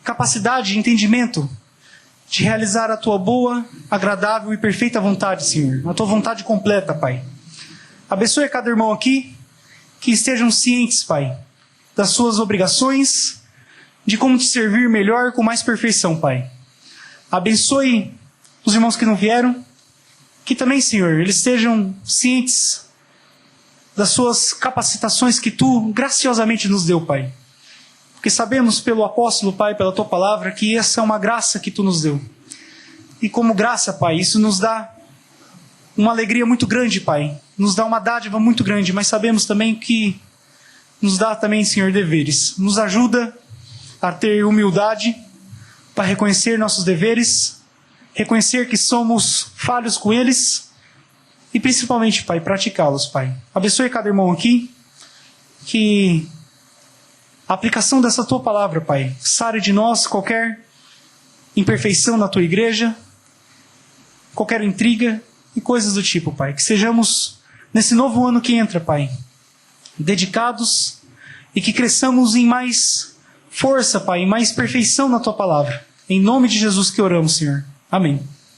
capacidade, entendimento de realizar a tua boa, agradável e perfeita vontade, Senhor. A tua vontade completa, Pai. Abençoe cada irmão aqui, que estejam cientes, Pai, das suas obrigações, de como te servir melhor, com mais perfeição, Pai. Abençoe os irmãos que não vieram, que também, Senhor, eles estejam cientes das suas capacitações que tu graciosamente nos deu, Pai. Porque sabemos pelo apóstolo, Pai, pela tua palavra, que essa é uma graça que tu nos deu. E como graça, Pai, isso nos dá uma alegria muito grande, Pai. Nos dá uma dádiva muito grande, mas sabemos também que nos dá também, Senhor, deveres. Nos ajuda a ter humildade para reconhecer nossos deveres, reconhecer que somos falhos com eles e principalmente, Pai, praticá-los, Pai. Abençoe cada irmão aqui, que a aplicação dessa tua palavra, Pai, sare de nós qualquer imperfeição na tua igreja, qualquer intriga e coisas do tipo, Pai. Que sejamos, nesse novo ano que entra, Pai, dedicados e que cresçamos em mais força, Pai, em mais perfeição na tua palavra. Em nome de Jesus que oramos, Senhor. Amém.